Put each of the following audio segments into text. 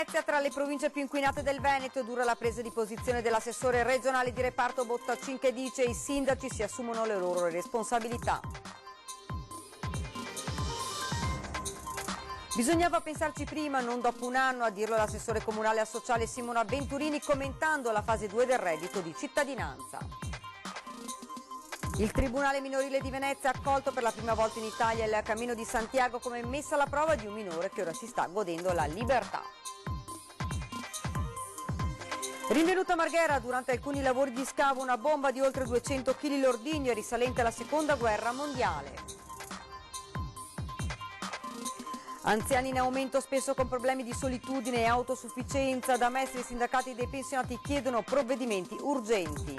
Venezia tra le province più inquinate del Veneto, dura la presa di posizione dell'assessore regionale di reparto Bottacin che dice i sindaci si assumono le loro responsabilità. Bisognava pensarci prima, non dopo un anno, a dirlo l'assessore comunale al sociale Simona Venturini commentando la fase 2 del reddito di cittadinanza. Il Tribunale minorile di Venezia ha accolto per la prima volta in Italia il Cammino di Santiago come messa alla prova di un minore che ora si sta godendo la libertà. Rinvenuta a Marghera durante alcuni lavori di scavo una bomba di oltre 200 kg l'ordigno risalente alla Seconda Guerra Mondiale. Anziani in aumento spesso con problemi di solitudine e autosufficienza, da maestri e sindacati dei pensionati chiedono provvedimenti urgenti.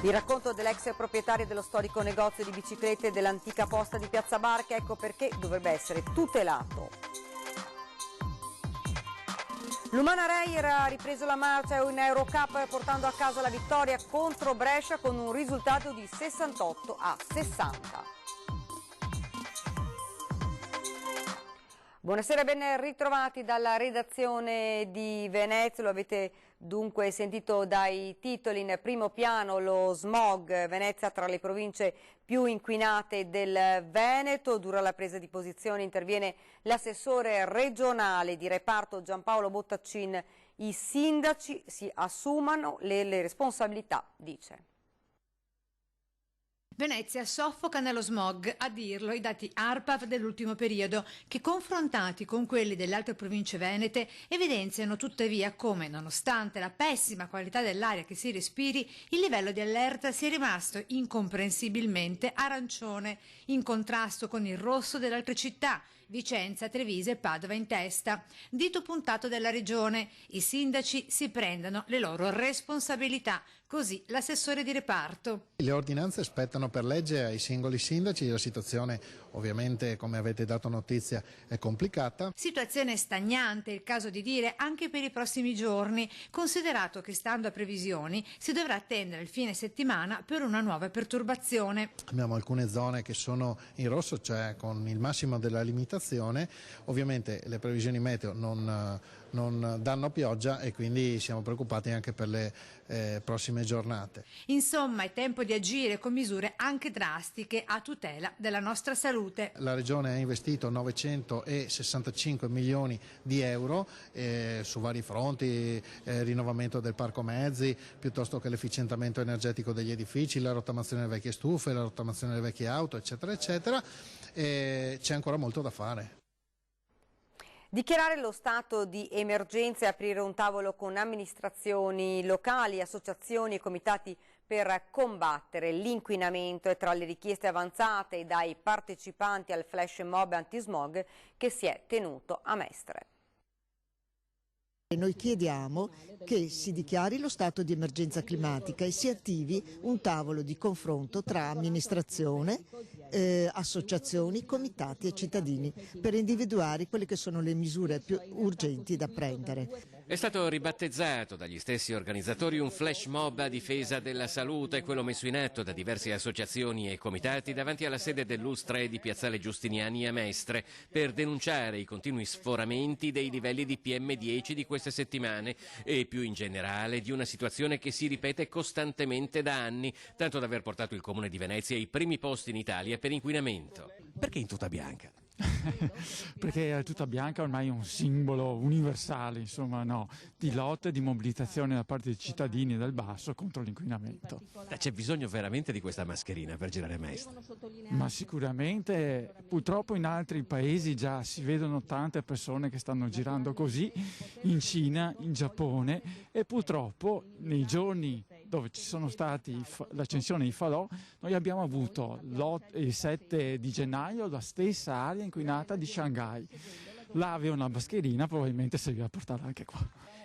Il racconto dell'ex proprietario dello storico negozio di biciclette dell'antica posta di Piazza Barca, ecco perché dovrebbe essere tutelato. L'Umana Reyer ha ripreso la marcia in Eurocup portando a casa la vittoria contro Brescia con un risultato di 68-60. Buonasera e ben ritrovati dalla redazione di Venezia, lo avete dunque sentito dai titoli. In primo piano lo smog, Venezia tra le province più inquinate del Veneto, dura la presa di posizione, interviene l'assessore regionale di reparto Giampaolo Bottacin, i sindaci si assumano le responsabilità, dice. Venezia soffoca nello smog, a dirlo i dati ARPAV dell'ultimo periodo, che confrontati con quelli delle altre province venete evidenziano tuttavia come, nonostante la pessima qualità dell'aria che si respiri, il livello di allerta sia rimasto incomprensibilmente arancione, in contrasto con il rosso delle altre città, Vicenza, Treviso e Padova in testa. Dito puntato della regione, i sindaci si prendano le loro responsabilità, così l'assessore di reparto. Le ordinanze spettano per legge ai singoli sindaci, la situazione ovviamente, come avete dato notizia, è complicata. Situazione stagnante, è il caso di dire, anche per i prossimi giorni, considerato che stando a previsioni si dovrà attendere il fine settimana per una nuova perturbazione. Abbiamo alcune zone che sono in rosso, cioè con il massimo della limitazione, ovviamente le previsioni meteo non danno pioggia e quindi siamo preoccupati anche per le prossime giornate. Insomma, è tempo di agire con misure anche drastiche a tutela della nostra salute. La Regione ha investito 965 milioni di euro su vari fronti, rinnovamento del parco mezzi, piuttosto che l'efficientamento energetico degli edifici, la rottamazione delle vecchie stufe, la rottamazione delle vecchie auto, eccetera, eccetera. C'è ancora molto da fare. Dichiarare lo stato di emergenza e aprire un tavolo con amministrazioni locali, associazioni e comitati per combattere l'inquinamento è tra le richieste avanzate dai partecipanti al flash mob antismog che si è tenuto a Mestre. Noi chiediamo che si dichiari lo stato di emergenza climatica e si attivi un tavolo di confronto tra amministrazione, associazioni, comitati e cittadini per individuare quelle che sono le misure più urgenti da prendere. È stato ribattezzato dagli stessi organizzatori un flash mob a difesa della salute, quello messo in atto da diverse associazioni e comitati davanti alla sede dell'Ustre di Piazzale Giustiniani a Mestre per denunciare i continui sforamenti dei livelli di PM10 di queste settimane e più in generale di una situazione che si ripete costantemente da anni, tanto da aver portato il Comune di Venezia ai primi posti in Italia per inquinamento. Perché in tuta bianca? Perché la tuta bianca ormai è un simbolo universale, insomma, no, di lotta e di mobilitazione da parte dei cittadini del basso contro l'inquinamento. C'è bisogno veramente di questa mascherina per girare a Mestre? Ma sicuramente, purtroppo in altri paesi già si vedono tante persone che stanno girando così, in Cina, in Giappone, e purtroppo nei giorni dove ci sono stati l'accensione di falò, noi abbiamo avuto il 7 di gennaio la stessa area inquinata di Shanghai. Là aveva una mascherina, probabilmente serviva a portarla anche qua.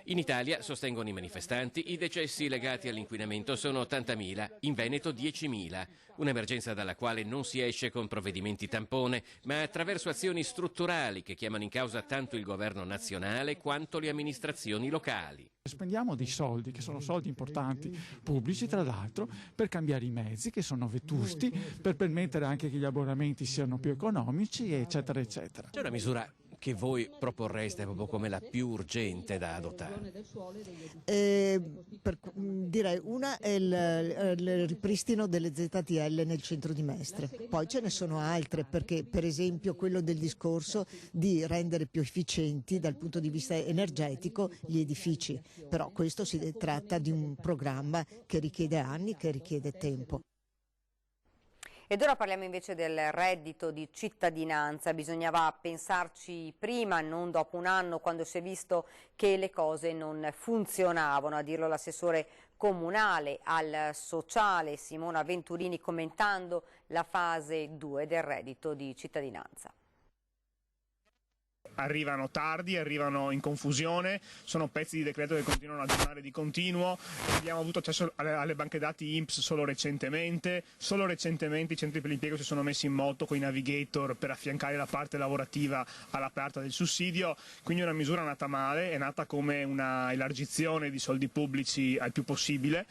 In Italia, sostengono i manifestanti, i decessi legati all'inquinamento sono 80.000, in Veneto 10.000. Un'emergenza dalla quale non si esce con provvedimenti tampone, ma attraverso azioni strutturali che chiamano in causa tanto il governo nazionale quanto le amministrazioni locali. Spendiamo dei soldi, che sono soldi importanti, pubblici tra l'altro, per cambiare i mezzi che sono vetusti, per permettere anche che gli abbonamenti siano più economici, eccetera, eccetera. C'è una misura che voi proporreste proprio come la più urgente da adottare? Direi una è il ripristino delle ZTL nel centro di Mestre, poi ce ne sono altre, perché per esempio quello del discorso di rendere più efficienti dal punto di vista energetico gli edifici, però questo si tratta di un programma che richiede anni, che richiede tempo. Ed ora parliamo invece del reddito di cittadinanza. Bisognava pensarci prima, non dopo un anno, quando si è visto che le cose non funzionavano. A dirlo l'assessore comunale al sociale Simona Venturini, commentando la fase 2 del reddito di cittadinanza. Arrivano tardi, arrivano in confusione, sono pezzi di decreto che continuano a aggiornare di continuo. Abbiamo avuto accesso alle banche dati INPS solo recentemente i centri per l'impiego si sono messi in moto con i navigator per affiancare la parte lavorativa alla parte del sussidio, quindi è una misura nata male, è nata come una elargizione di soldi pubblici al più possibile,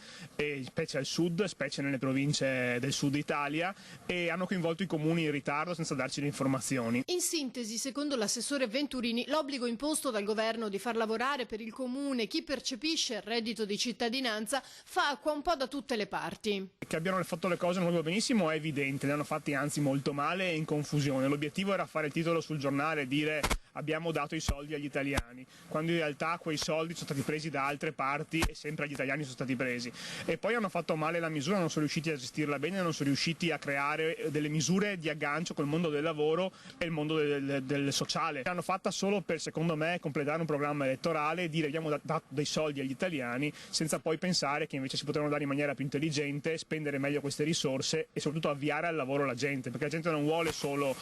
specie al sud, specie nelle province del sud Italia, e hanno coinvolto i comuni in ritardo senza darci le informazioni. In sintesi, secondo l'assessore Venturini, l'obbligo imposto dal governo di far lavorare per il comune chi percepisce il reddito di cittadinanza fa acqua un po' da tutte le parti. Che abbiano fatto le cose molto benissimo è evidente, le hanno fatte anzi molto male e in confusione. L'obiettivo era fare il titolo sul giornale e dire abbiamo dato i soldi agli italiani, quando in realtà quei soldi sono stati presi da altre parti e sempre agli italiani sono stati presi. E poi hanno fatto male la misura, non sono riusciti a gestirla bene, non sono riusciti a creare delle misure di aggancio col mondo del lavoro e il mondo del sociale. L'hanno fatta solo per, secondo me, completare un programma elettorale e dire abbiamo dato dei soldi agli italiani, senza poi pensare che invece si potevano dare in maniera più intelligente, spendere meglio queste risorse e soprattutto avviare al lavoro la gente, perché la gente non vuole solo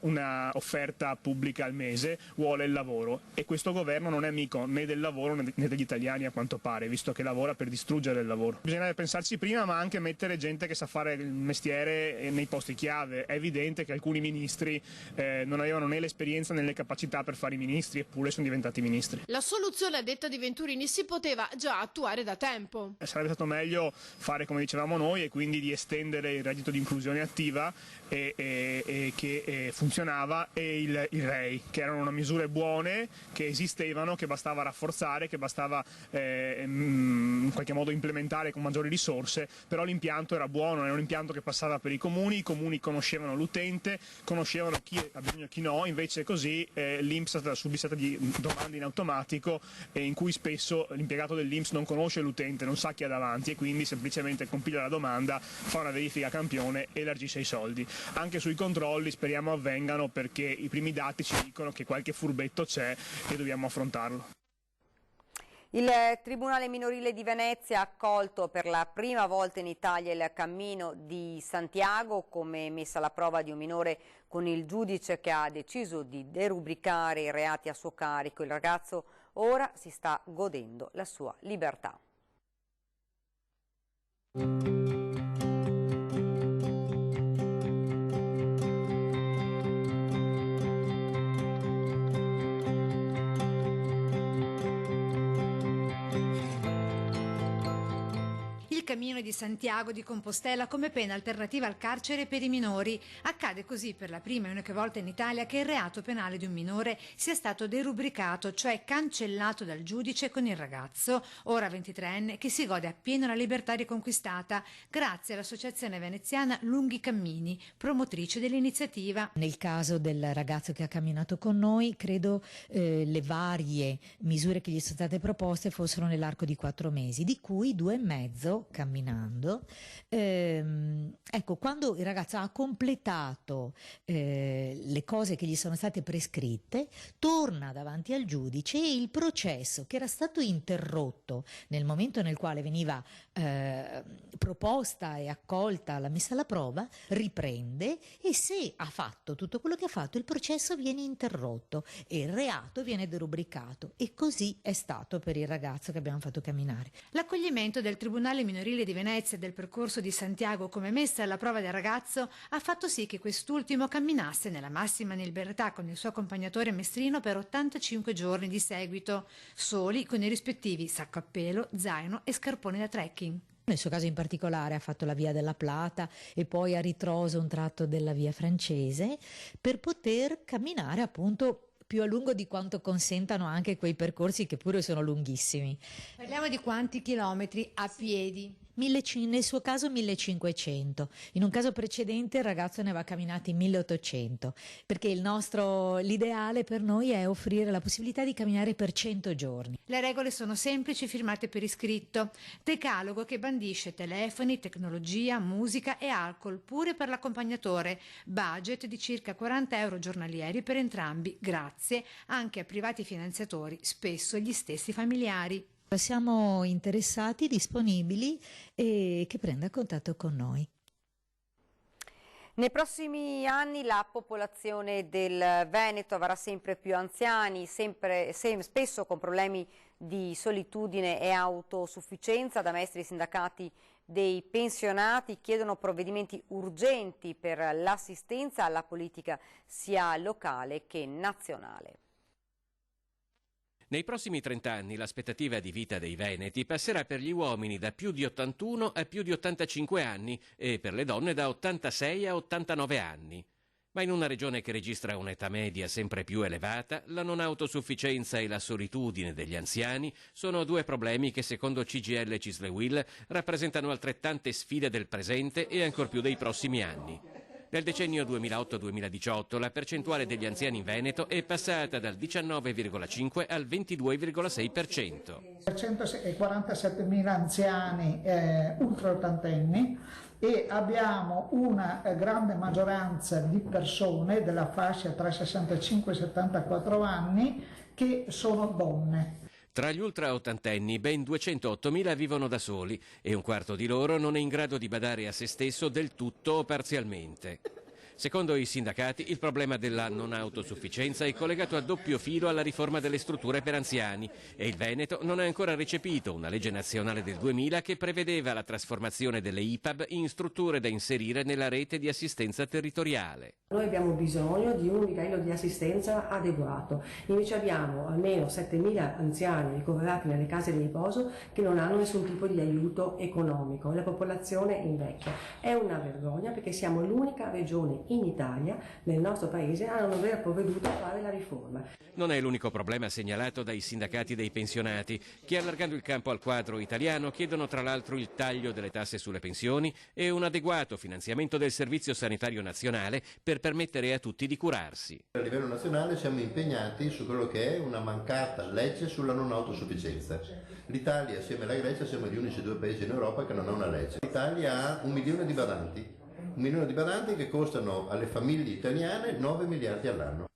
una offerta pubblica al mese, vuole il lavoro, e questo governo non è amico né del lavoro né degli italiani, a quanto pare, visto che lavora per distruggere il lavoro. Bisogna pensarci prima, ma anche mettere gente che sa fare il mestiere nei posti chiave. È evidente che alcuni ministri non avevano né l'esperienza né le capacità per fare i ministri, eppure sono diventati ministri. La soluzione, a detta di Venturini, si poteva già attuare da tempo. Sarebbe stato meglio fare come dicevamo noi, e quindi di estendere il reddito di inclusione attiva che funzionava, e il REI, che erano misure buone, che esistevano, che bastava rafforzare, che bastava in qualche modo implementare con maggiori risorse, però l'impianto era buono, era un impianto che passava per i comuni conoscevano l'utente, conoscevano chi ha bisogno e chi no, invece così l'INPS è stata subissata di domande in automatico, in cui spesso l'impiegato dell'INPS non conosce l'utente, non sa chi ha davanti, e quindi semplicemente compila la domanda, fa una verifica a campione e elargisce i soldi. Anche sui controlli speriamo avvengano, perché i primi dati ci dicono che qualche furbetto c'è e dobbiamo affrontarlo. Il Tribunale minorile di Venezia ha accolto per la prima volta in Italia il cammino di Santiago come messa alla prova di un minore, con il giudice che ha deciso di derubricare i reati a suo carico. Il ragazzo ora si sta godendo la sua libertà. Il cammino di Santiago di Compostela come pena alternativa al carcere per i minori. Accade così per la prima e unica volta in Italia che il reato penale di un minore sia stato derubricato, cioè cancellato dal giudice, con il ragazzo, ora 23enne, che si gode appieno la libertà riconquistata grazie all'associazione veneziana Lunghi Cammini, promotrice dell'iniziativa. Nel caso del ragazzo che ha camminato con noi, credo le varie misure che gli sono state proposte fossero nell'arco di 4 mesi, di cui 2 e mezzo camminando. Ecco, quando il ragazzo ha completato le cose che gli sono state prescritte, torna davanti al giudice e il processo, che era stato interrotto nel momento nel quale veniva proposta e accolta la messa alla prova, riprende, e se ha fatto tutto quello che ha fatto, il processo viene interrotto e il reato viene derubricato, e così è stato per il ragazzo che abbiamo fatto camminare. L'accoglimento del Tribunale minorile di Venezia e del percorso di Santiago come messa alla prova del ragazzo ha fatto sì che quest'ultimo camminasse nella massima libertà con il suo accompagnatore mestrino per 85 giorni di seguito, soli, con i rispettivi sacco a pelo, zaino e scarponi da trekking. Nel suo caso in particolare ha fatto la via della Plata e poi a ritroso un tratto della via francese, per poter camminare appunto più a lungo di quanto consentano anche quei percorsi che pure sono lunghissimi. Parliamo di quanti chilometri a piedi? Nel suo caso 1500, in un caso precedente il ragazzo ne aveva camminati 1800, perché l'ideale per noi è offrire la possibilità di camminare per 100 giorni. Le regole sono semplici, firmate per iscritto. Decalogo che bandisce telefoni, tecnologia, musica e alcol, pure per l'accompagnatore. Budget di circa 40 euro giornalieri per entrambi, grazie anche a privati finanziatori, spesso gli stessi familiari. Siamo interessati, disponibili e che prenda contatto con noi. Nei prossimi anni la popolazione del Veneto avrà sempre più anziani, spesso con problemi di solitudine e autosufficienza. Da maestri sindacati dei pensionati chiedono provvedimenti urgenti per l'assistenza alla politica sia locale che nazionale. Nei prossimi 30 anni l'aspettativa di vita dei veneti passerà per gli uomini da più di 81 a più di 85 anni e per le donne da 86 a 89 anni. Ma in una regione che registra un'età media sempre più elevata, la non autosufficienza e la solitudine degli anziani sono due problemi che secondo CGIL Cisle-UIL rappresentano altrettante sfide del presente e ancor più dei prossimi anni. Nel decennio 2008-2018 la percentuale degli anziani in Veneto è passata dal 19,5 al 22,6%. 147.000 anziani ultraottantenni e abbiamo una grande maggioranza di persone della fascia tra 65 e 74 anni che sono donne. Tra gli ultraottantenni ben 208.000 vivono da soli e un quarto di loro non è in grado di badare a se stesso del tutto o parzialmente. Secondo i sindacati, il problema della non autosufficienza è collegato a doppio filo alla riforma delle strutture per anziani e il Veneto non ha ancora recepito una legge nazionale del 2000 che prevedeva la trasformazione delle IPAB in strutture da inserire nella rete di assistenza territoriale. Noi abbiamo bisogno di un livello di assistenza adeguato, invece abbiamo almeno 7.000 anziani ricoverati nelle case di riposo che non hanno nessun tipo di aiuto economico e la popolazione invecchia. È una vergogna perché siamo l'unica regione in Italia, nel nostro paese, a non aver provveduto a fare la riforma. Non è l'unico problema segnalato dai sindacati dei pensionati, che allargando il campo al quadro italiano chiedono tra l'altro il taglio delle tasse sulle pensioni e un adeguato finanziamento del Servizio Sanitario Nazionale per permettere a tutti di curarsi. A livello nazionale siamo impegnati su quello che è una mancata legge sulla non autosufficienza. L'Italia, assieme alla Grecia, siamo gli unici due paesi in Europa che non ha una legge. L'Italia ha 1 milione di badanti. 1 milione di badanti che costano alle famiglie italiane 9 miliardi all'anno.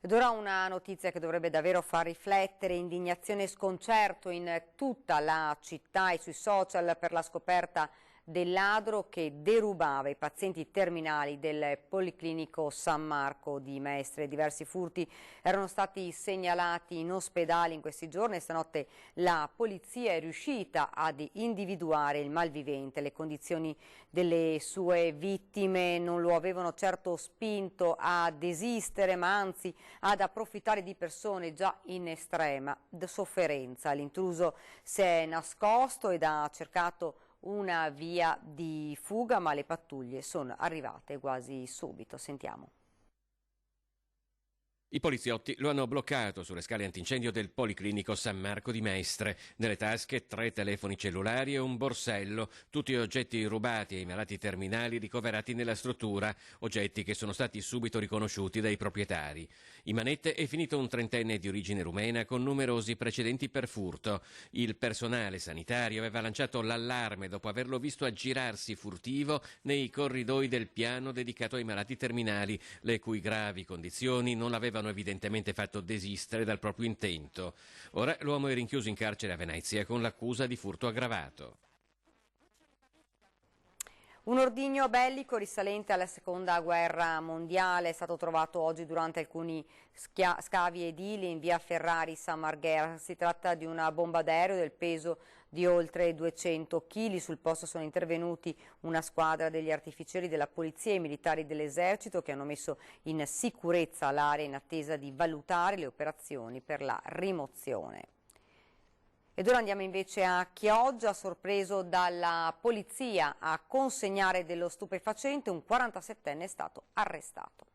Ed ora una notizia che dovrebbe davvero far riflettere: indignazione e sconcerto in tutta la città e sui social per la scoperta del ladro che derubava i pazienti terminali del Policlinico San Marco di Mestre. Diversi furti erano stati segnalati in ospedale in questi giorni e stanotte la polizia è riuscita ad individuare il malvivente. Le condizioni delle sue vittime non lo avevano certo spinto a desistere, ma anzi ad approfittare di persone già in estrema sofferenza. L'intruso si è nascosto ed ha cercato una via di fuga, ma le pattuglie sono arrivate quasi subito. Sentiamo. I poliziotti lo hanno bloccato sulle scale antincendio del Policlinico San Marco di Mestre. Nelle tasche 3 telefoni cellulari e un borsello, tutti oggetti rubati ai malati terminali ricoverati nella struttura, oggetti che sono stati subito riconosciuti dai proprietari. In manette è finito un 30enne di origine rumena con numerosi precedenti per furto. Il personale sanitario aveva lanciato l'allarme dopo averlo visto aggirarsi furtivo nei corridoi del piano dedicato ai malati terminali, le cui gravi condizioni non avevano evidentemente fatto desistere dal proprio intento. Ora l'uomo è rinchiuso in carcere a Venezia con l'accusa di furto aggravato. Un ordigno bellico risalente alla Seconda Guerra Mondiale è stato trovato oggi durante alcuni scavi edili in via Ferrari San Marghera. Si tratta di una bomba d'aereo del peso di oltre 200 kg. Sul posto sono intervenuti una squadra degli artificieri della polizia e i militari dell'esercito che hanno messo in sicurezza l'area in attesa di valutare le operazioni per la rimozione. Ed ora andiamo invece a Chioggia, sorpreso dalla polizia a consegnare dello stupefacente, un 47enne è stato arrestato.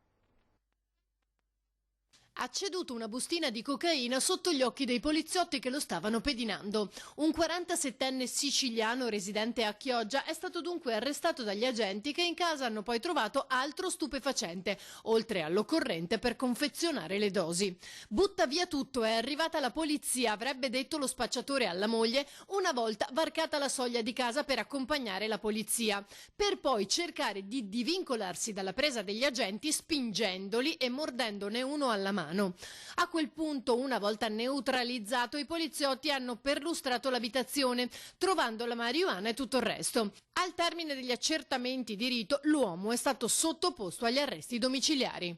ha ceduto una bustina di cocaina sotto gli occhi dei poliziotti che lo stavano pedinando. Un 47enne siciliano residente a Chioggia è stato dunque arrestato dagli agenti, che in casa hanno poi trovato altro stupefacente, oltre all'occorrente per confezionare le dosi. Butta via tutto, è arrivata la polizia, avrebbe detto lo spacciatore alla moglie una volta varcata la soglia di casa per accompagnare la polizia, per poi cercare di divincolarsi dalla presa degli agenti spingendoli e mordendone uno alla mano. A quel punto, una volta neutralizzato, i poliziotti hanno perlustrato l'abitazione, trovando la marijuana e tutto il resto. Al termine degli accertamenti di rito, l'uomo è stato sottoposto agli arresti domiciliari.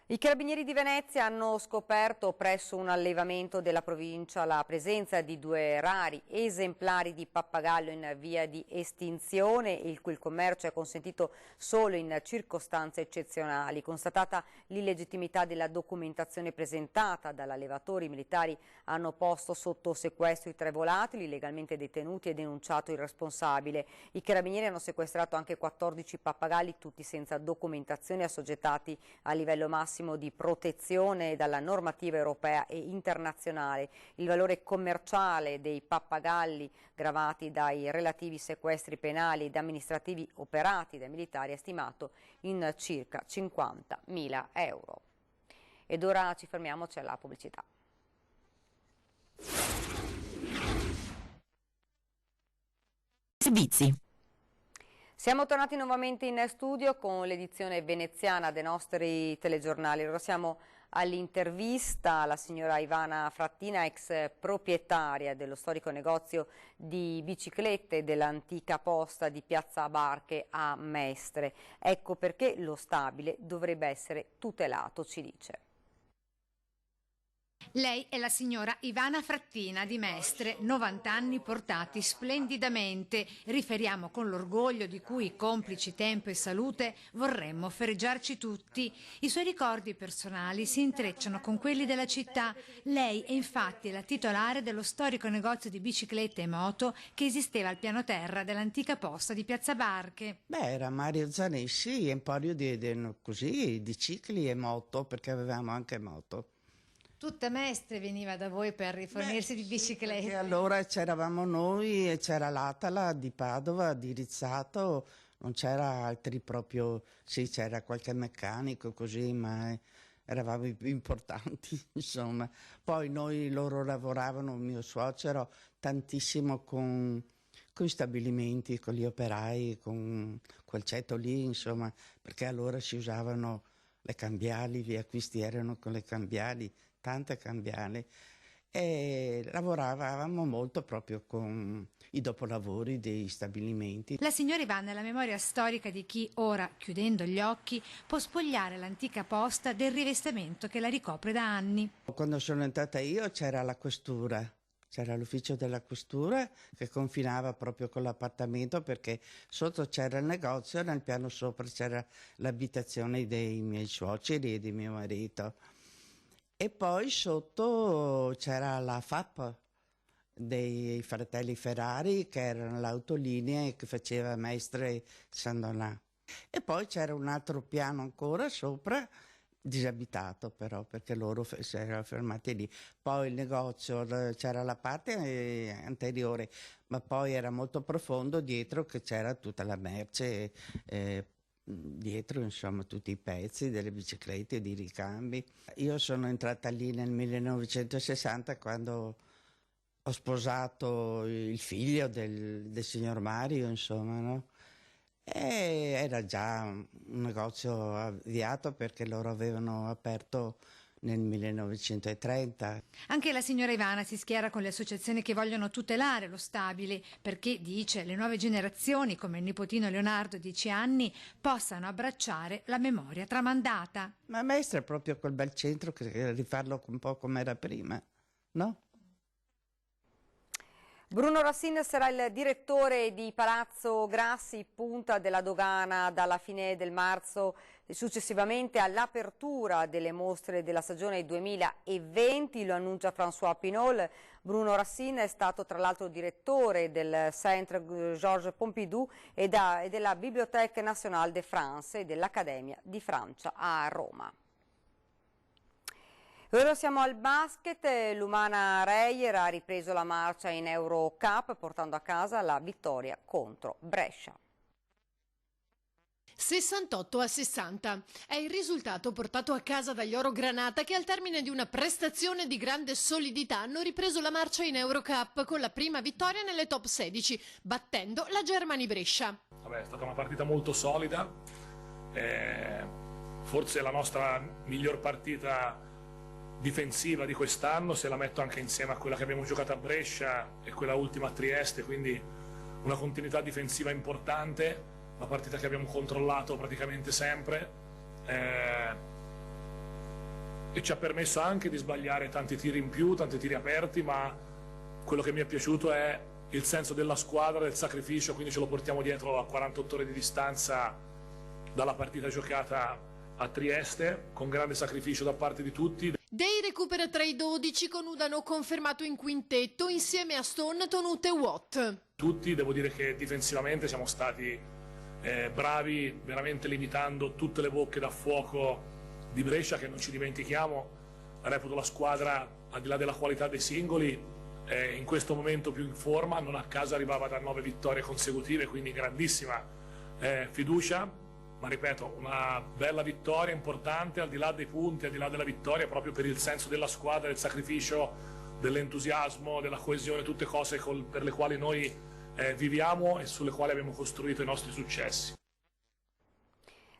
I Carabinieri di Venezia hanno scoperto presso un allevamento della provincia la presenza di 2 rari esemplari di pappagallo in via di estinzione, il cui commercio è consentito solo in circostanze eccezionali. Constatata l'illegittimità della documentazione presentata dall'allevatore, i militari hanno posto sotto sequestro i 3 volatili legalmente detenuti e denunciato il responsabile. I Carabinieri hanno sequestrato anche 14 pappagalli, tutti senza documentazione, assoggettati a livello massimo di protezione dalla normativa europea e internazionale. Il valore commerciale dei pappagalli gravati dai relativi sequestri penali ed amministrativi operati dai militari è stimato in circa 50.000 euro. Ed ora ci fermiamo, c'è la pubblicità. Servizi. Siamo tornati nuovamente in studio con l'edizione veneziana dei nostri telegiornali. Ora siamo all'intervista alla signora Ivana Frattina, ex proprietaria dello storico negozio di biciclette dell'antica posta di Piazza Barche a Mestre. Ecco perché lo stabile dovrebbe essere tutelato, ci dice. Lei è la signora Ivana Frattina di Mestre, 90 anni portati splendidamente. Riferiamo con l'orgoglio di cui, complici tempo e salute, vorremmo fregiarci tutti. I suoi ricordi personali si intrecciano con quelli della città. Lei è infatti la titolare dello storico negozio di biciclette e moto che esisteva al piano terra dell'antica posta di Piazza Barche. Era Mario Zanessi, emporio di cicli e moto, perché avevamo anche moto. Tutta Mestre veniva da voi per rifornirsi di biciclette. E allora c'eravamo noi e c'era l'Atala di Padova, di Rizzato, non c'era altri proprio, sì c'era qualche meccanico così, ma eravamo i più importanti, insomma. Poi loro lavoravano, mio suocero, tantissimo con i stabilimenti, con gli operai, con quel ceto lì, insomma, perché allora si usavano le cambiali, gli acquisti erano con le cambiali, tante cambiali, e lavoravamo molto proprio con i dopolavori dei stabilimenti. La signora Ivana è la memoria storica di chi ora, chiudendo gli occhi, può spogliare l'antica posta del rivestimento che la ricopre da anni. Quando sono entrata io c'era la questura, c'era l'ufficio della questura che confinava proprio con l'appartamento, perché sotto c'era il negozio e nel piano sopra c'era l'abitazione dei miei suoceri e di mio marito. E poi sotto c'era la FAP dei fratelli Ferrari, che erano l'autolinea che faceva Mestre San Donà. E poi c'era un altro piano ancora sopra, disabitato però, perché loro si erano fermati lì. Poi il negozio, c'era la parte anteriore, ma poi era molto profondo dietro, che c'era tutta la merce, dietro insomma tutti i pezzi delle biciclette, di ricambi. Io sono entrata lì nel 1960 quando ho sposato il figlio del signor Mario, insomma, no? E era già un negozio avviato, perché loro avevano aperto nel 1930. Anche la signora Ivana si schiera con le associazioni che vogliono tutelare lo stabile, perché, dice, le nuove generazioni, come il nipotino Leonardo, 10 anni, possano abbracciare la memoria tramandata. Ma Mestre è proprio quel bel centro, che rifarlo un po' come era prima, no? Bruno Rassin sarà il direttore di Palazzo Grassi, punta della dogana dalla fine del marzo, successivamente all'apertura delle mostre della stagione 2020, lo annuncia François Pinault. Bruno Rassin è stato tra l'altro direttore del Centre Georges Pompidou e della Bibliothèque Nationale de France e dell'Accademia di Francia a Roma. Ora siamo al basket, l'Umana Reyer ha ripreso la marcia in Eurocup portando a casa la vittoria contro Brescia. 68-60 è il risultato portato a casa dagli Orogranata che al termine di una prestazione di grande solidità hanno ripreso la marcia in Eurocup con la prima vittoria nelle top 16, battendo la Germany Brescia. Vabbè, è stata una partita molto solida, forse la nostra miglior partita difensiva di quest'anno, se la metto anche insieme a quella che abbiamo giocato a Brescia e quella ultima a Trieste, quindi una continuità difensiva importante, una partita che abbiamo controllato praticamente sempre e ci ha permesso anche di sbagliare tanti tiri in più, tanti tiri aperti, ma quello che mi è piaciuto è il senso della squadra, del sacrificio, quindi ce lo portiamo dietro a 48 ore di distanza dalla partita giocata a Trieste, con grande sacrificio da parte di tutti. Dei recupera tra i 12 con Udano confermato in quintetto insieme a Stone, Tonut e Watt. Tutti, devo dire che difensivamente siamo stati bravi, veramente limitando tutte le bocche da fuoco di Brescia, che non ci dimentichiamo, reputo la squadra, al di là della qualità dei singoli, in questo momento più in forma, non a caso arrivava da 9 vittorie consecutive, quindi grandissima fiducia. Ma ripeto, una bella vittoria importante, al di là dei punti, al di là della vittoria, proprio per il senso della squadra, del sacrificio, dell'entusiasmo, della coesione, tutte cose per le quali noi viviamo e sulle quali abbiamo costruito i nostri successi.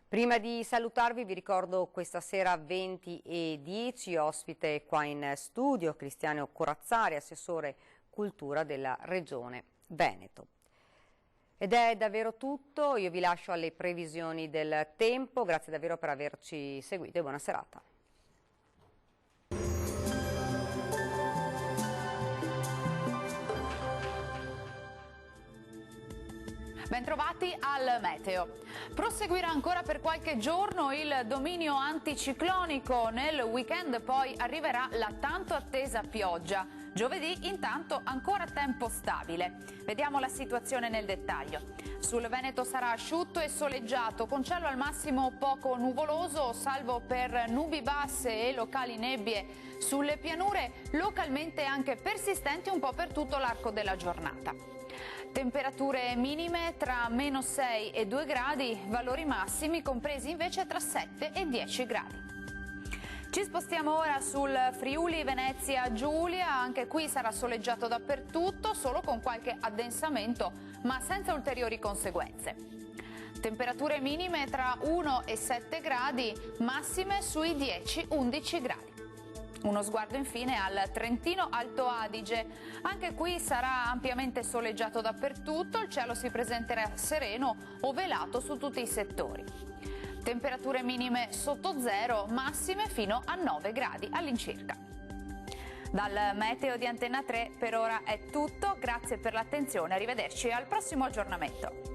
Prima di salutarvi vi ricordo questa sera 20:10, ospite qua in studio Cristiano Corazzari, assessore cultura della Regione Veneto. Ed è davvero tutto, io vi lascio alle previsioni del tempo, grazie davvero per averci seguito e buona serata. Bentrovati al meteo. Proseguirà ancora per qualche giorno il dominio anticiclonico, nel weekend poi arriverà la tanto attesa pioggia. Giovedì intanto ancora tempo stabile. Vediamo la situazione nel dettaglio. Sul Veneto sarà asciutto e soleggiato, con cielo al massimo poco nuvoloso, salvo per nubi basse e locali nebbie sulle pianure, localmente anche persistenti un po' per tutto l'arco della giornata. Temperature minime tra -6 e 2 gradi, valori massimi compresi invece tra 7 e 10 gradi. Ci spostiamo ora sul Friuli Venezia Giulia, anche qui sarà soleggiato dappertutto, solo con qualche addensamento, ma senza ulteriori conseguenze. Temperature minime tra 1 e 7 gradi, massime sui 10-11 gradi. Uno sguardo infine al Trentino Alto Adige, anche qui sarà ampiamente soleggiato dappertutto, il cielo si presenterà sereno o velato su tutti i settori. Temperature minime sotto zero, massime fino a 9 gradi all'incirca. Dal meteo di Antenna 3 per ora è tutto, grazie per l'attenzione, arrivederci al prossimo aggiornamento.